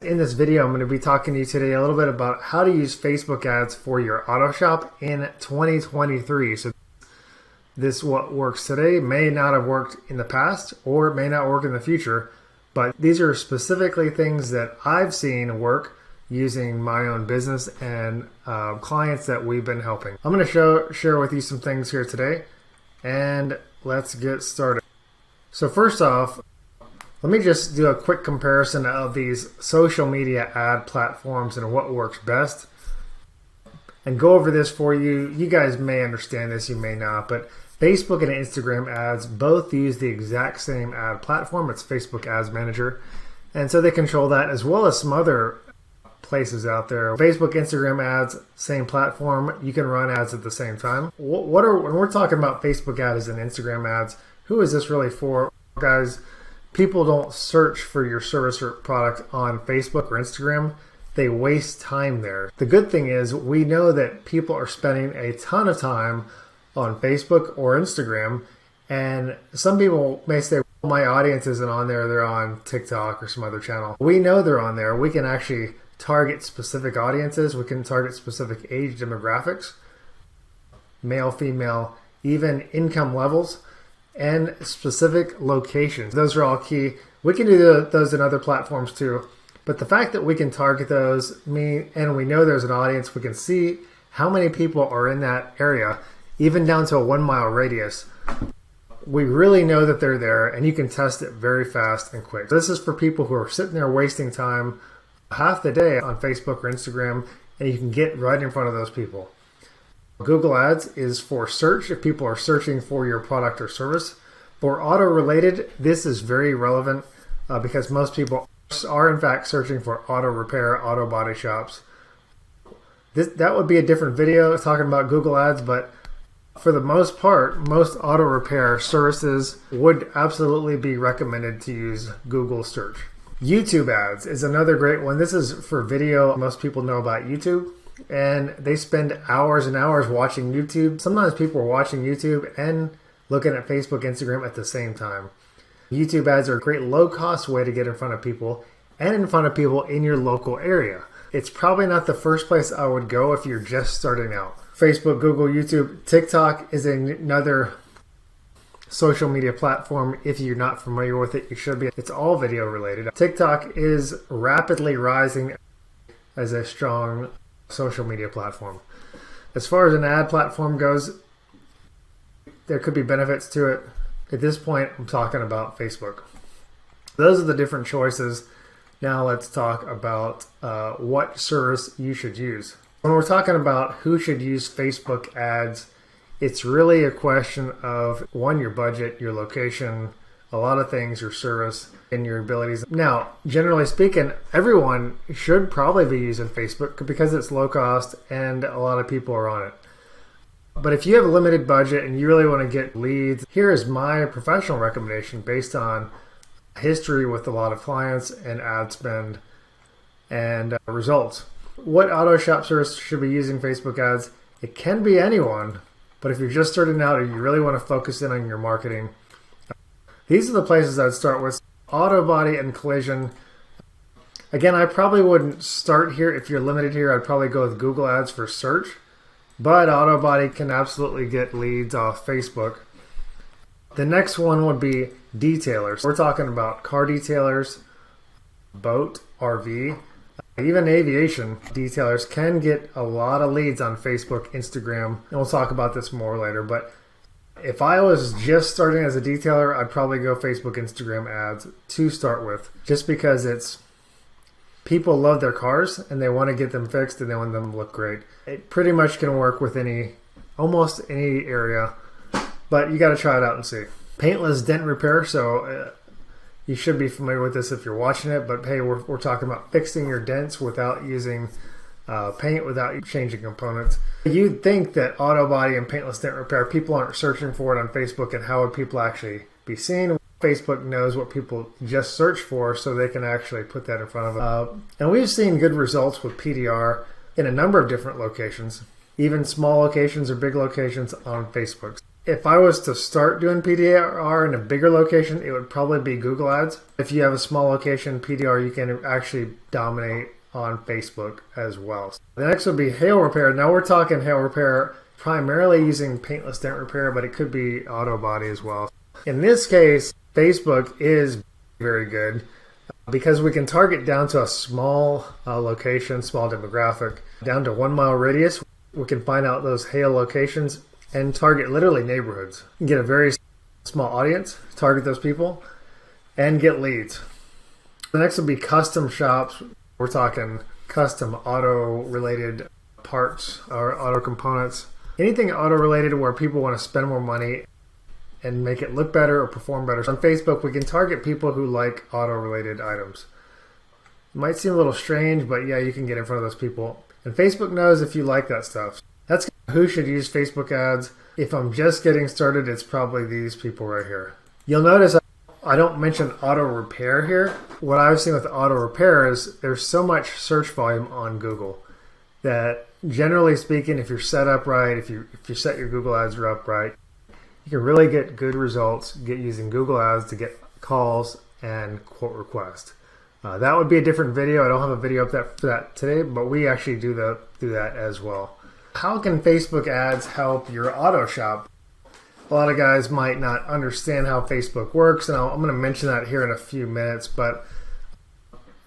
In this video, I'm going to be talking to you today a little bit about how to use Facebook ads for your auto shop in 2023. So this what works today may not have worked in the past or it may not work in the future, but these are specifically things that I've seen work using my own business and clients that we've been helping. I'm going to share with you some things here today, and let's get started. So first off, let me just do a quick comparison of these social media ad platforms and what works best and go over this for you. You guys may understand this, you may not, but Facebook and Instagram ads both use the exact same ad platform. It's Facebook Ads Manager. And so they control that as well as some other places out there. Facebook, Instagram ads, same platform. You can run ads at the same time. When we're talking about Facebook ads and Instagram ads, who is this really for? Guys, people don't search for your service or product on Facebook or Instagram. They waste time there. The good thing is we know that people are spending a ton of time on Facebook or Instagram, and some people may say, well, my audience isn't on there, they're on TikTok or some other channel. We know they're on there. We can actually target specific audiences. We can target specific age demographics, male, female, even income levels, and specific locations. Those are all key. We can do those in other platforms too, but the fact that we can target those and we know there's an audience, we can see how many people are in that area, even down to a 1 mile radius. We really know that they're there, and you can test it very fast and quick. This is for people who are sitting there wasting time half the day on Facebook or Instagram, and you can get right in front of those people. Google Ads is for search, if people are searching for your product or service. For auto related, this is very relevant because most people are in fact searching for auto repair, auto body shops. That would be a different video talking about Google Ads, but for the most part, most auto repair services would absolutely be recommended to use Google search. YouTube ads is another great one. This is for video. Most people know about YouTube, and they spend hours and hours watching YouTube. Sometimes people are watching YouTube and looking at Facebook, Instagram at the same time. YouTube ads are a great low-cost way to get in front of people and in front of people in your local area. It's probably not the first place I would go if you're just starting out. Facebook, Google, YouTube, TikTok is another social media platform. If you're not familiar with it, you should be. It's all video related. TikTok is rapidly rising as a strong social media platform. As far as an ad platform goes, there could be benefits to it. At this point, I'm talking about Facebook. Those are the different choices. Now let's talk about what service you should use. When we're talking about who should use Facebook ads, it's really a question of, one, your budget, your location, a lot of things, your service, and your abilities. Now, generally speaking, everyone should probably be using Facebook because it's low cost and a lot of people are on it. But if you have a limited budget and you really want to get leads, here is my professional recommendation based on history with a lot of clients and ad spend and results. What auto shop service should be using Facebook ads? It can be anyone, but if you're just starting out or you really want to focus in on your marketing, these are the places I'd start with. Auto body and collision. Again, I probably wouldn't start here. If you're limited here, I'd probably go with Google Ads for search, but auto body can absolutely get leads off Facebook. The next one would be detailers. We're talking about car detailers, boat, RV, even aviation detailers can get a lot of leads on Facebook, Instagram, and we'll talk about this more later. But if I was just starting as a detailer, I'd probably go Facebook, Instagram ads to start with, just because people love their cars and they want to get them fixed and they want them to look great. It pretty much can work with almost any area, but you got to try it out and see. Paintless dent repair, so you should be familiar with this if you're watching it, but hey, we're talking about fixing your dents without using paint, without changing components. You'd think that auto body and paintless dent repair, people aren't searching for it on Facebook, and how would people actually be seen? Facebook knows what people just search for, so they can actually put that in front of them. And we've seen good results with PDR in a number of different locations, even small locations or big locations on Facebook. If I was to start doing PDR in a bigger location, it would probably be Google Ads. If you have a small location, PDR, you can actually dominate on Facebook as well. The next would be hail repair. Now we're talking hail repair primarily using paintless dent repair, but it could be auto body as well. In this case, Facebook is very good because we can target down to a small location, small demographic, down to 1 mile radius. We can find out those hail locations and target literally neighborhoods. Get a very small audience, target those people, and get leads. The next would be custom shops. We're talking custom auto related parts or auto components. Anything auto related where people want to spend more money and make it look better or perform better. On Facebook, we can target people who like auto related items. It might seem a little strange, but yeah, you can get in front of those people. And Facebook knows if you like that stuff. That's who should use Facebook ads. If I'm just getting started, it's probably these people right here. You'll notice I don't mention auto repair here. What I've seen with auto repair is there's so much search volume on Google that generally speaking, if you're set up right, if you set your Google ads up right, you can really get good results using Google ads to get calls and quote requests. That would be a different video. I don't have a video up for that today, but we actually do that as well. How can Facebook ads help your auto shop? A lot of guys might not understand how Facebook works, and I'm going to mention that here in a few minutes, but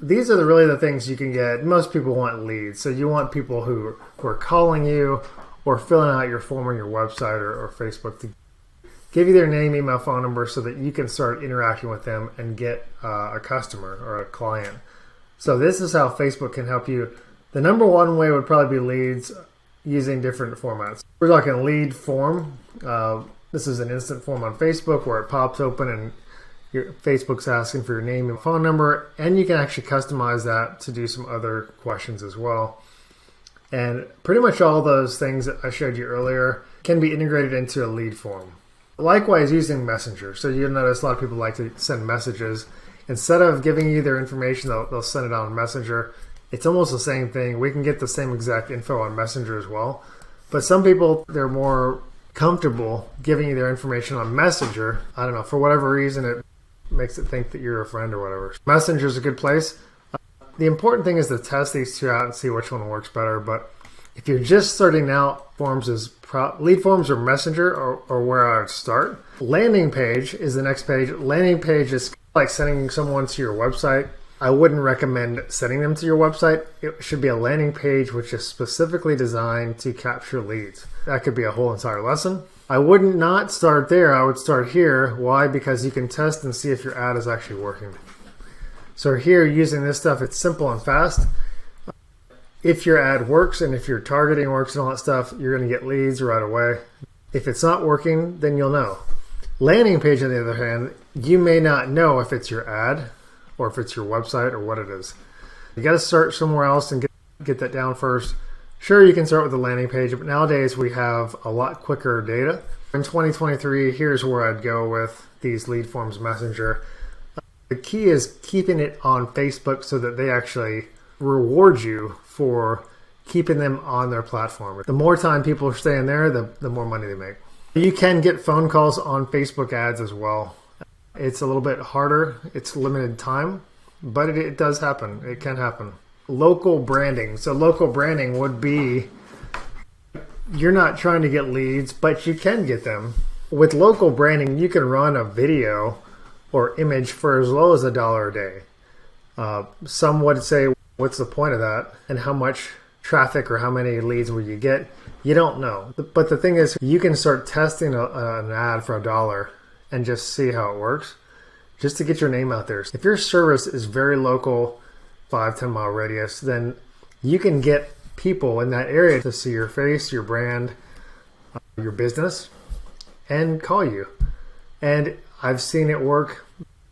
these are really the things you can get. Most people want leads, so you want people who are calling you or filling out your form on your website or Facebook to give you their name, email, phone number so that you can start interacting with them and get a customer or a client. So this is how Facebook can help you. The number one way would probably be leads using different formats. We're talking lead form. This is an instant form on Facebook where it pops open and Facebook's asking for your name and phone number, and you can actually customize that to do some other questions as well. And pretty much all those things that I showed you earlier can be integrated into a lead form. Likewise, using Messenger. So you'll notice a lot of people like to send messages. Instead of giving you their information, they'll send it on Messenger. It's almost the same thing. We can get the same exact info on Messenger as well. But some people, they're more comfortable giving you their information on Messenger. I don't know, for whatever reason, it makes it think that you're a friend or whatever. Messenger is a good place. The important thing is to test these two out and see which one works better. But if you're just starting out, lead forms or Messenger or where I would start. Landing page is the next page. Landing page is like sending someone to your website. I wouldn't recommend sending them to your website. It should be a landing page which is specifically designed to capture leads. That could be a whole entire lesson. I would not start there. I would start here. Why? Because you can test and see if your ad is actually working. So here, using this stuff, it's simple and fast. If your ad works and if your targeting works and all that stuff, you're going to get leads right away. If it's not working, then you'll know. Landing page, on the other hand, you may not know if it's your ad or if it's your website or what it is. You got to start somewhere else and get that down first. Sure, you can start with the landing page, but nowadays we have a lot quicker data. In 2023, here's where I'd go with these lead forms Messenger. The key is keeping it on Facebook so that they actually reward you for keeping them on their platform. The more time people are staying there, the more money they make. You can get phone calls on Facebook ads as well. It's a little bit harder. It's limited time, but it does happen. It can happen. Local branding. So local branding would be, you're not trying to get leads, but you can get them. With local branding, you can run a video or image for as low as $1 a day. Some would say, what's the point of that? And how much traffic or how many leads will you get? You don't know. But the thing is, you can start testing an ad for $1 and just see how it works, just to get your name out there. If your service is very local, 5-10 mile radius, then you can get people in that area to see your face, your brand, your business, and call you. And I've seen it work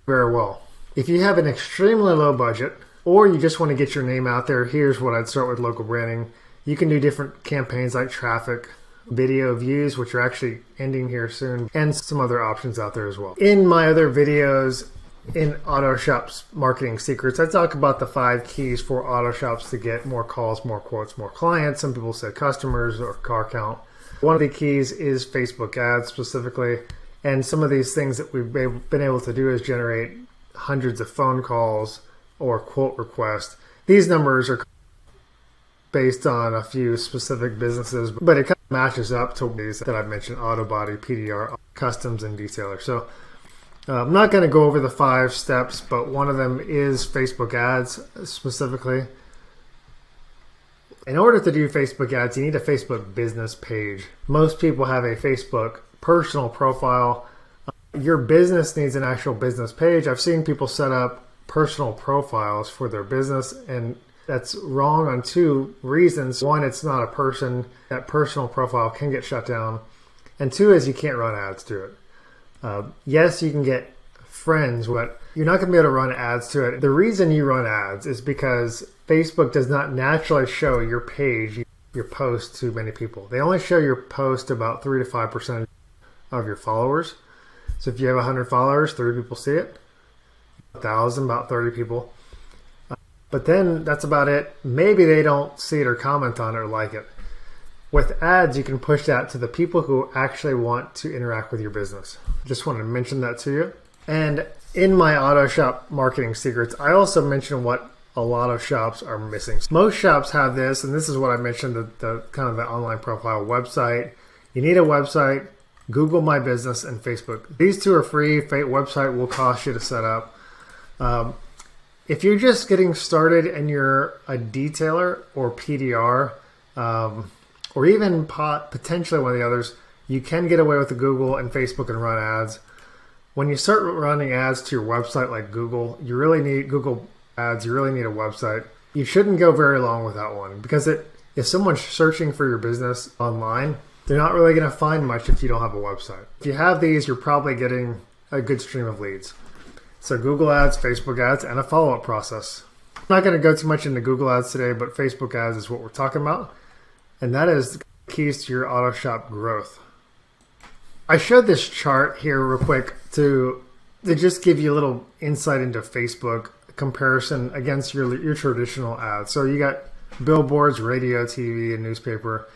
very well. If you have an extremely low budget, or you just want to get your name out there, here's what I'd start with local branding. You can do different campaigns like traffic, video views, which are actually ending here soon, and some other options out there as well. In my other videos in Auto Shops Marketing Secrets, I talk about the 5 keys for auto shops to get more calls, more quotes, more clients. Some people say customers or car count. One of the keys is Facebook ads specifically. And some of these things that we've been able to do is generate hundreds of phone calls or quote requests. These numbers are based on a few specific businesses, but it kind of matches up to these that I've mentioned: auto body, PDR, customs, and detailer. So I'm not going to go over the 5 steps, but one of them is Facebook ads specifically. In order to do Facebook ads, you need a Facebook business page. Most people have a Facebook personal profile. Your business needs an actual business page. I've seen people set up personal profiles for their business, and that's wrong on 2 reasons. One, it's not a person. That personal profile can get shut down. And 2 is you can't run ads to it. Yes, you can get friends, but you're not going to be able to run ads to it. The reason you run ads is because Facebook does not naturally show your page, your post to many people. They only show your post to about 3 to 5% of your followers. So if you have 100 followers, 30 people see it. 1,000, about 30 people. But then that's about it. Maybe they don't see it or comment on it or like it. With ads, you can push that to the people who actually want to interact with your business. Just wanted to mention that to you. And in my auto shop marketing secrets, I also mentioned what a lot of shops are missing. Most shops have this, and this is what I mentioned, the kind of the online profile website. You need a website, Google My Business, and Facebook. These 2 are free. Website will cost you to set up. If you're just getting started and you're a detailer or PDR, or even potentially one of the others, you can get away with the Google and Facebook and run ads. When you start running ads to your website like Google, you really need Google ads. You really need a website. You shouldn't go very long without one, because if someone's searching for your business online, they're not really going to find much if you don't have a website. If you have these, you're probably getting a good stream of leads. So Google ads, Facebook ads, and a follow-up process. I'm not going to go too much into Google ads today, but Facebook ads is what we're talking about. And that is the keys to your auto shop growth. I showed this chart here real quick to just give you a little insight into Facebook comparison against your traditional ads. So you got billboards, radio, TV, and newspaper.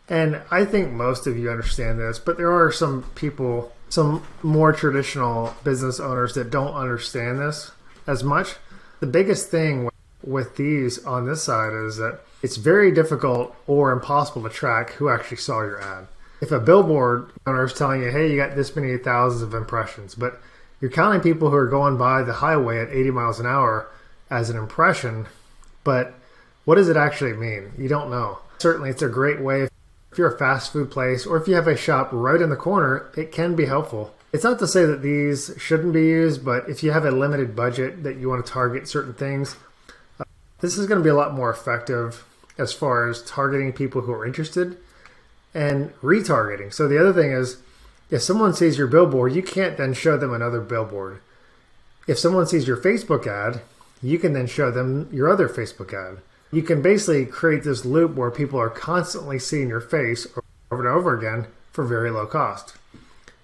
And I think most of you understand this, but there are some people, some more traditional business owners that don't understand this as much. The biggest thing with these on this side is that it's very difficult or impossible to track who actually saw your ad. If a billboard owner is telling you, hey, you got this many thousands of impressions, but you're counting people who are going by the highway at 80 miles an hour as an impression, but what does it actually mean? You don't know. Certainly, it's a great way if you're a fast food place or if you have a shop right in the corner, it can be helpful. It's not to say that these shouldn't be used, but if you have a limited budget that you want to target certain things, this is going to be a lot more effective as far as targeting people who are interested and retargeting. So the other thing is, if someone sees your billboard, you can't then show them another billboard. If someone sees your Facebook ad, you can then show them your other Facebook ad. You can basically create this loop where people are constantly seeing your face over and over again for very low cost.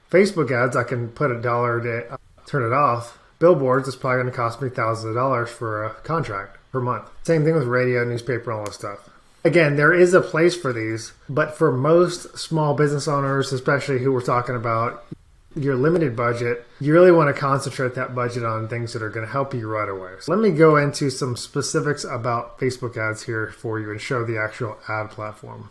Facebook ads, I can put $1 a day, turn it off. Billboards, it's probably going to cost me thousands of dollars for a contract per month. Same thing with radio, newspaper, and all this stuff. Again, there is a place for these, but for most small business owners, especially who we're talking about, your limited budget, you really want to concentrate that budget on things that are going to help you right away. So let me go into some specifics about Facebook ads here for you and show the actual ad platform.